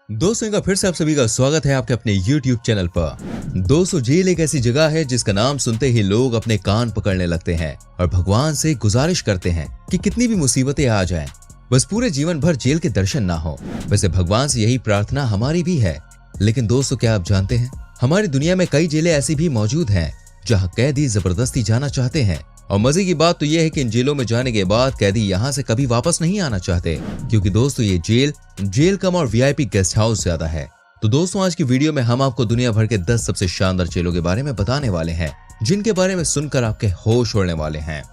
दोस्तों एक बार फिर से आप सभी का स्वागत है आपके अपने YouTube चैनल पर। दोस्तों जेल एक ऐसी जगह है जिसका नाम सुनते ही लोग अपने कान पकड़ने लगते हैं और भगवान से गुजारिश करते हैं कि कितनी भी मुसीबतें आ जाएं, बस पूरे जीवन भर जेल के दर्शन ना हो। वैसे भगवान से यही प्रार्थना हमारी भी है। लेकिन दोस्तों क्या आप जानते हैं, हमारी दुनिया में कई जेलें ऐसी भी मौजूद हैं जहाँ कैदी जबरदस्ती जाना चाहते हैं। और मजे की बात तो यह है कि इन जेलों में जाने के बाद कैदी यहाँ से कभी वापस नहीं आना चाहते, क्योंकि दोस्तों ये जेल कम और वीआईपी गेस्ट हाउस ज्यादा है। तो दोस्तों आज की वीडियो में हम आपको दुनिया भर के 10 सबसे शानदार जेलों के बारे में बताने वाले हैं, जिनके बारे में सुनकर आपके होश उड़ने वाले हैं।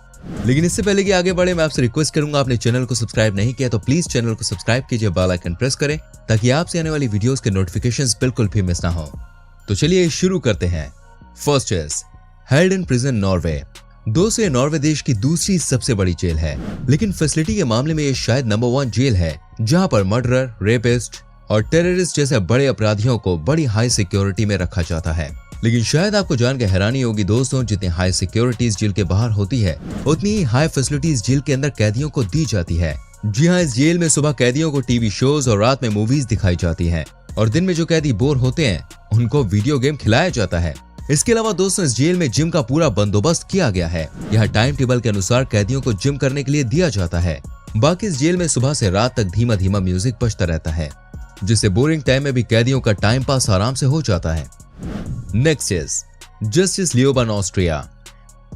लेकिन इससे पहले कि आगे बढ़े, मैं आपसे रिक्वेस्ट करूंगा, आपने चैनल को सब्सक्राइब नहीं किया तो प्लीज चैनल को सब्सक्राइब कीजिए, बेल आइकन प्रेस करें ताकि आपसे आने वाली वीडियोस के नोटिफिकेशंस बिल्कुल भी मिस ना हो। तो चलिए शुरू करते हैं। First is हेल्डन prison, Norway. दोस्तों ये नॉर्वे देश की दूसरी सबसे बड़ी जेल है, लेकिन फैसिलिटी के मामले में ये शायद नंबर 1 जेल है, जहां पर मर्डरर, रेपिस्ट और टेररिस्ट जैसे बड़े अपराधियों को बड़ी हाई सिक्योरिटी में रखा जाता है। लेकिन शायद आपको जान के हैरानी होगी दोस्तों, जितनी हाई सिक्योरिटीज जेल के बाहर होती है, उतनी ही हाई फैसिलिटीज जेल के अंदर कैदियों को दी जाती है। जी हाँ, इस जेल में सुबह कैदियों को टीवी शोज और रात में मूवीज दिखाई जाती है, और दिन में जो कैदी बोर होते हैं उनको वीडियो गेम खिलाया जाता है। इसके अलावा दोस्तों इस जेल में जिम का पूरा बंदोबस्त किया गया है। यहाँ टाइम टेबल के अनुसार कैदियों को जिम करने के लिए दिया जाता है। बाकी इस जेल में सुबह से रात तक धीमा धीमा म्यूजिक बजता रहता है, जिससे बोरिंग टाइम में भी कैदियों का टाइम पास आराम से हो जाता है। Next is Justice Leoben, Austria.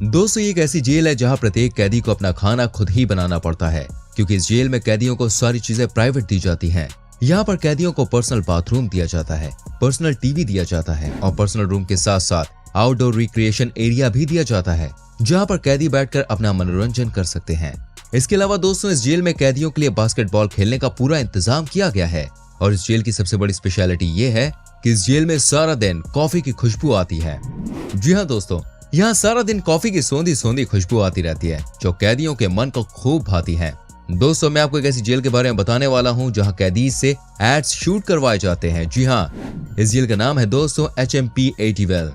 दोस्तों ये एक ऐसी जेल है जहाँ प्रत्येक कैदी को अपना खाना खुद ही बनाना पड़ता है, क्योंकि इस जेल में कैदियों को सारी चीजें प्राइवेट दी जाती हैं। यहाँ पर कैदियों को पर्सनल बाथरूम दिया जाता है, पर्सनल टीवी दिया जाता है और पर्सनल रूम के साथ साथ आउटडोर रिक्रिएशन एरिया भी दिया जाता है, जहाँ पर कैदी बैठकर अपना मनोरंजन कर सकते हैं। इसके अलावा दोस्तों इस जेल में कैदियों के लिए बास्केटबॉल खेलने का पूरा इंतजाम किया गया है। और इस जेल की सबसे बड़ी स्पेशलिटी ये है कि इस जेल में सारा दिन कॉफी की खुशबू आती है। जी हाँ दोस्तों, यहाँ सारा दिन कॉफी की सोंधी सोंधी खुशबू आती रहती है, जो कैदियों के मन को खूब भाती है। दोस्तों मैं आपको एक ऐसी जेल के बारे में बताने वाला हूँ जहाँ कैदी से एड्स शूट करवाए जाते हैं। जी हाँ, इस जेल का नाम है दोस्तों HMP 80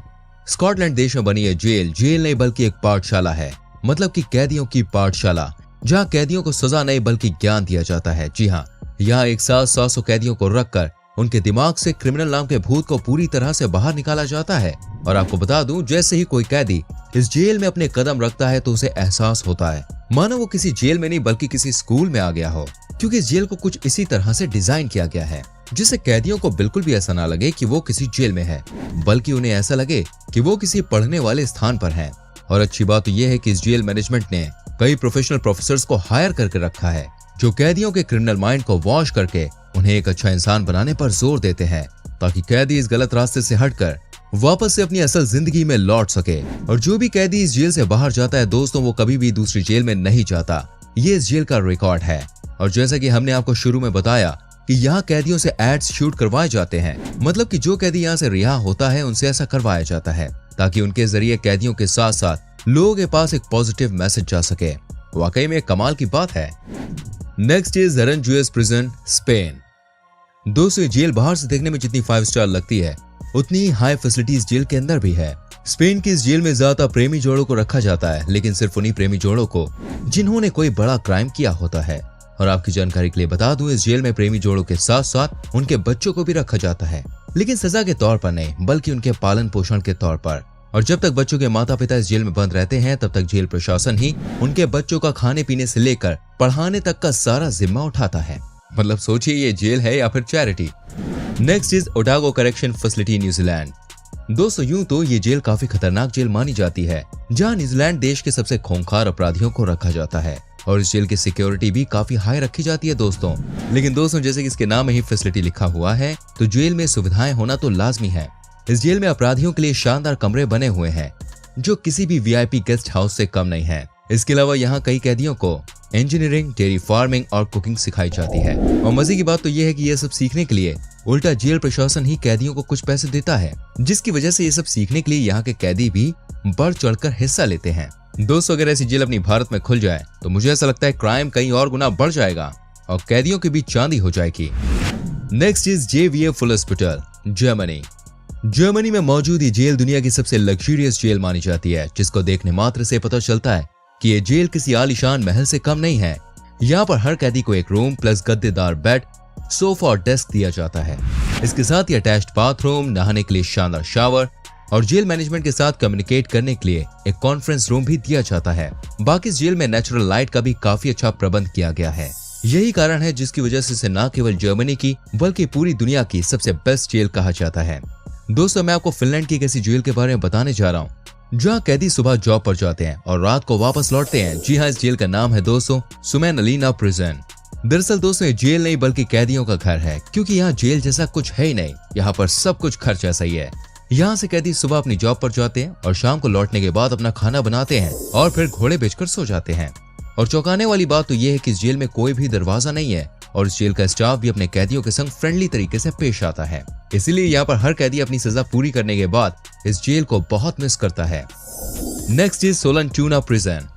स्कॉटलैंड देश में बनी यह जेल नहीं बल्कि एक पाठशाला है, मतलब कि कैदियों की पाठशाला, जहाँ कैदियों को सजा नहीं बल्कि ज्ञान दिया जाता है। जी हाँ, यहाँ एक साथ 700 कैदियों को रखकर उनके दिमाग से क्रिमिनल नाम के भूत को पूरी तरह से बाहर निकाला जाता है। और आपको बता दूं, जैसे ही कोई कैदी इस जेल में अपने कदम रखता है तो उसे एहसास होता है मानो वो किसी जेल में नहीं बल्कि किसी स्कूल में आ गया हो, क्योंकि इस जेल को कुछ इसी तरह से डिजाइन किया गया है जिससे कैदियों को बिल्कुल भी ऐसा ना लगे कि वो किसी जेल में है, बल्कि उन्हें ऐसा लगे कि वो किसी पढ़ने वाले स्थान पर है। और अच्छी बात तो यह है कि इस जेल मैनेजमेंट ने कई प्रोफेशनल प्रोफेसर्स को हायर करके रखा है, जो कैदियों के क्रिमिनल माइंड को वॉश करके उन्हें एक अच्छा इंसान बनाने पर जोर देते हैं, ताकि कैदी इस गलत रास्ते से हटकर वापस से अपनी असल जिंदगी में लौट सके। और जो भी कैदी इस जेल से बाहर जाता है दोस्तों, वो कभी भी दूसरी जेल में नहीं जाता। ये इस जेल का रिकॉर्ड है। और जैसा कि हमने आपको शुरू में बताया कि यहाँ कैदियों से एड्स शूट करवाए जाते हैं, मतलब कि जो कैदी यहाँ से रिहा होता है उनसे ऐसा करवाया जाता है ताकि उनके जरिए कैदियों के साथ साथ लोगों के पास एक पॉजिटिव मैसेज जा सके। वाकई में कमाल की बात है। Next is Aranjuez prison, Spain. दोस्तों ये जेल बाहर से देखने में जितनी 5 स्टार लगती है, उतनी ही हाई फैसिलिटीज जेल के अंदर भी है। स्पेन की इस जेल में ज्यादा प्रेमी जोड़ों को रखा जाता है, लेकिन सिर्फ उन्हीं प्रेमी जोड़ों को जिन्होंने कोई बड़ा क्राइम किया होता है। और आपकी जानकारी के लिए बता दूं, इस जेल में प्रेमी जोड़ों के साथ साथ उनके बच्चों को भी रखा जाता है, लेकिन सजा के तौर पर नहीं बल्कि उनके पालन पोषण के तौर पर। और जब तक बच्चों के माता पिता इस जेल में बंद रहते हैं, तब तक जेल प्रशासन ही उनके बच्चों का खाने पीने से लेकर पढ़ाने तक का सारा जिम्मा उठाता है। मतलब सोचिए ये जेल है या फिर charity. Next is Otago correction facility, New Zealand. दोस्तों यूं तो ये जेल काफी खतरनाक जेल मानी जाती है, जहां न्यूजीलैंड देश के सबसे खूंखार अपराधियों को रखा जाता है। और इस जेल की सिक्योरिटी भी काफी हाई रखी जाती है दोस्तों। लेकिन दोस्तों जैसे कि इसके नाम में ही फैसिलिटी लिखा हुआ है, तो जेल में सुविधाएं होना तो लाजमी है। इस जेल में अपराधियों के लिए शानदार कमरे बने हुए हैं, जो किसी भी वीआईपी गेस्ट हाउस से कम नहीं है। इसके अलावा यहाँ कई कैदियों को इंजीनियरिंग, डेयरी फार्मिंग और कुकिंग सिखाई जाती है। और मजे की बात तो ये है कि ये सब सीखने के लिए उल्टा जेल प्रशासन ही कैदियों को कुछ पैसे देता है, जिसकी वजह से ये सब सीखने के लिए यहाँ के कैदी भी बढ़ चढ़कर हिस्सा लेते हैं। दोस्तों अगर ऐसी जेल अपनी भारत में खुल जाए तो मुझे ऐसा लगता है क्राइम कई और गुना बढ़ जाएगा और कैदियों की भी चांदी हो जाएगी। Next is JVA full hospital, Germany. Germany में मौजूद ये जेल दुनिया की सबसे लग्जरियस जेल मानी जाती है, जिसको देखने मात्र से पता चलता है कि ये जेल किसी आलीशान महल से कम नहीं है। यहाँ पर हर कैदी को एक रूम प्लस गद्देदार बेड सोफा और डेस्क दिया जाता है। इसके साथ ही अटैच्ड बाथरूम, नहाने के लिए शानदार शावर और जेल मैनेजमेंट के साथ कम्युनिकेट करने के लिए एक कॉन्फ्रेंस रूम भी दिया जाता है। बाकी इस जेल में नेचुरल लाइट का भी काफी अच्छा प्रबंध किया गया है। यही कारण है जिसकी वजह से इसे न केवल जर्मनी की बल्कि पूरी दुनिया की सबसे बेस्ट जेल कहा जाता है। दोस्तों, मैं आपको फिनलैंड की एक ऐसी जेल के बारे में बताने जा रहा हूँ जहाँ कैदी सुबह जॉब पर जाते हैं और रात को वापस लौटते हैं। जी हाँ, इस जेल का नाम है दोस्तों सुमैनलिना प्रिजन। दरअसल दोस्तों, ये जेल नहीं बल्कि कैदियों का घर है, क्योंकि यहाँ जेल जैसा कुछ है ही नहीं। यहाँ पर सब कुछ घर जैसा ही है। यहाँ से कैदी सुबह अपनी जॉब पर जाते हैं और शाम को लौटने के बाद अपना खाना बनाते हैं और फिर घोड़े बेचकर सो जाते हैं। और चौंकाने वाली बात तो ये है कि इस जेल में कोई भी दरवाजा नहीं है और इस जेल का स्टाफ भी अपने कैदियों के संग फ्रेंडली तरीके से पेश आता है। इसीलिए यहाँ पर हर कैदी अपनी सजा पूरी करने के बाद इस जेल को बहुत मिस करता है। Next is Sollentuna prison.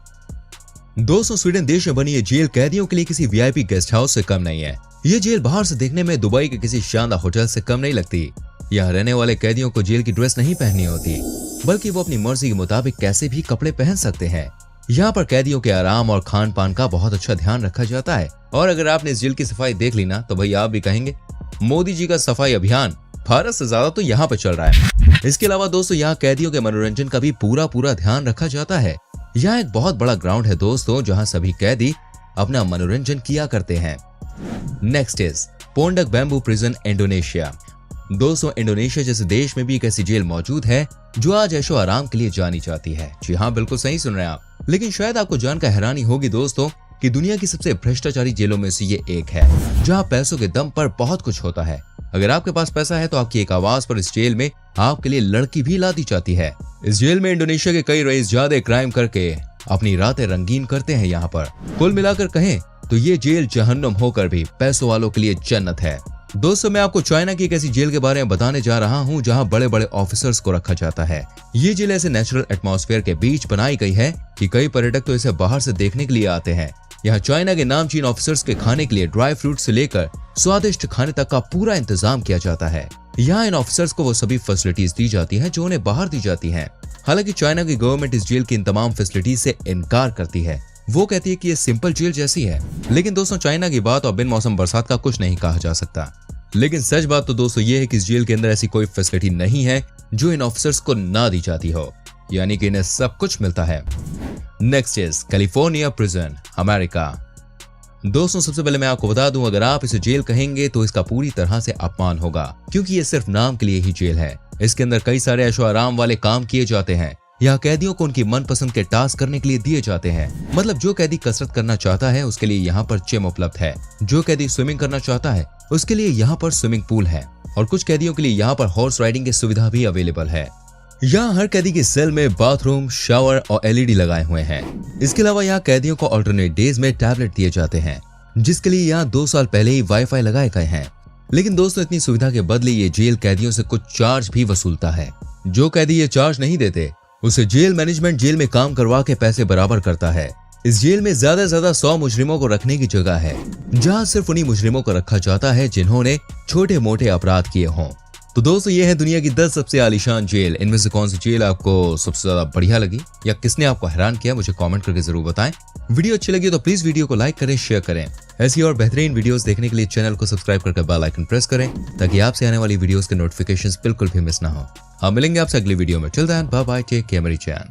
दोस्तों, स्वीडन देश में बनी ये जेल कैदियों के लिए किसी वीआईपी गेस्ट हाउस से कम नहीं है। ये जेल बाहर से देखने में दुबई के किसी शानदार होटल से कम नहीं लगती। यहाँ रहने वाले कैदियों को जेल की ड्रेस नहीं पहननी होती, बल्कि वो अपनी मर्जी के मुताबिक कैसे भी कपड़े पहन सकते हैं। यहाँ पर कैदियों के आराम और खान पान का बहुत अच्छा ध्यान रखा जाता है। और अगर आपने इस जेल की सफाई देख ली ना, तो भाई आप भी कहेंगे मोदी जी का सफाई अभियान भारत से ज्यादा तो यहाँ पे चल रहा है। इसके अलावा दोस्तों, यहाँ कैदियों के मनोरंजन का भी पूरा ध्यान रखा जाता है। यहाँ एक बहुत बड़ा ग्राउंड है दोस्तों, जहाँ सभी कैदी अपना मनोरंजन किया करते हैं। Next is Pondok Bamboo prison, Indonesia. दोस्तों, इंडोनेशिया जैसे देश में भी एक ऐसी जेल मौजूद है जो आज ऐशो आराम के लिए जानी जाती है। जी हाँ, बिल्कुल सही सुन रहे हैं आप। लेकिन शायद आपको जानकर हैरानी होगी दोस्तों कि दुनिया की सबसे भ्रष्टाचारी जेलों में से ये एक है, जहाँ पैसों के दम पर बहुत कुछ होता है। अगर आपके पास पैसा है तो आपकी एक आवाज पर इस जेल में आपके लिए लड़की भी ला दी जाती है। इस जेल में इंडोनेशिया के कई रईस ज्यादा क्राइम करके अपनी रातें रंगीन करते हैं। यहाँ पर कुल मिलाकर कहें तो ये जेल जहन्नुम होकर भी पैसों वालों के लिए जन्नत है। दोस्तों, मैं आपको चाइना की एक ऐसी जेल के बारे में बताने जा रहा हूँ जहाँ बड़े बड़े ऑफिसर्स को रखा जाता है। ये जेल ऐसे नेचुरल एटमॉस्फेयर के बीच बनाई गई है कि कई पर्यटक तो इसे बाहर से देखने के लिए आते हैं। यहाँ चाइना के नामचीन ऑफिसर्स के खाने के लिए ड्राई फ्रूट से लेकर स्वादिष्ट खाने तक का पूरा इंतजाम किया जाता है। यहाँ इन ऑफिसर्स को वो सभी फैसिलिटीज दी जाती हैं जो उन्हें बाहर दी जाती हैं। हालांकि चाइना की गवर्नमेंट इस जेल की इन तमाम फैसिलिटीज से इनकार करती है। वो कहती है कि ये सिंपल जेल जैसी है। लेकिन दोस्तों, चाइना की बात और बिन मौसम बरसात का कुछ नहीं कहा जा सकता। लेकिन सच बात तो दोस्तों ये है कि इस जेल के अंदर ऐसी कोई फैसिलिटी नहीं है जो इन ऑफिसर्स को ना दी जाती हो, यानी कि इन्हें सब कुछ मिलता है। Next is California prison, America. दोस्तों, सबसे पहले मैं आपको बता दूं, अगर आप इसे जेल कहेंगे तो इसका पूरी तरह से अपमान होगा, क्योंकि ये सिर्फ नाम के लिए ही जेल है। इसके अंदर कई सारे ऐशो आराम वाले काम किए जाते हैं। यहाँ कैदियों को उनकी मनपसंद के टास्क करने के लिए दिए जाते हैं। मतलब जो कैदी कसरत करना चाहता है उसके लिए यहाँ पर जिम उपलब्ध है। जो कैदी स्विमिंग करना चाहता है उसके लिए यहाँ पर स्विमिंग पूल है। और कुछ कैदियों के लिए यहाँ पर हॉर्स राइडिंग की सुविधा भी अवेलेबल है। यहाँ हर कैदी के सेल में बाथरूम, शावर और एलईडी लगाए हुए हैं। इसके अलावा यहाँ कैदियों को अल्टरनेट डेज में टैबलेट दिए जाते हैं, जिसके लिए यहाँ 2 साल पहले ही वाईफाई लगाए गए हैं। लेकिन दोस्तों, इतनी सुविधा के बदले ये जेल कैदियों से कुछ चार्ज भी वसूलता है। जो कैदी ये चार्ज नहीं देते उसे जेल मैनेजमेंट जेल में काम करवा के पैसे बराबर करता है। इस जेल में ज्यादा से ज्यादा 100 मुजरिमों को रखने की जगह है, जहाँ सिर्फ उन्हीं मुजरिमों को रखा जाता है जिन्होंने छोटे मोटे अपराध किए हों। तो दोस्तों, ये है दुनिया की 10 सबसे आलीशान जेल। इनमें से कौन सी जेल आपको सबसे ज्यादा बढ़िया लगी या किसने आपको हैरान किया, मुझे कमेंट करके जरूर बताएं। वीडियो अच्छी लगी तो प्लीज वीडियो को लाइक करें, शेयर करें। ऐसी और बेहतरीन वीडियोस देखने के लिए चैनल को सब्सक्राइब करके बेल आइकन प्रेस करें, ताकि आपसे आने वाली वीडियोस के नोटिफिकेशंस बिल्कुल भी मिस ना हो। हम मिलेंगे आपसे अगली वीडियो में। Till then bye bye, take care मेरी चैन।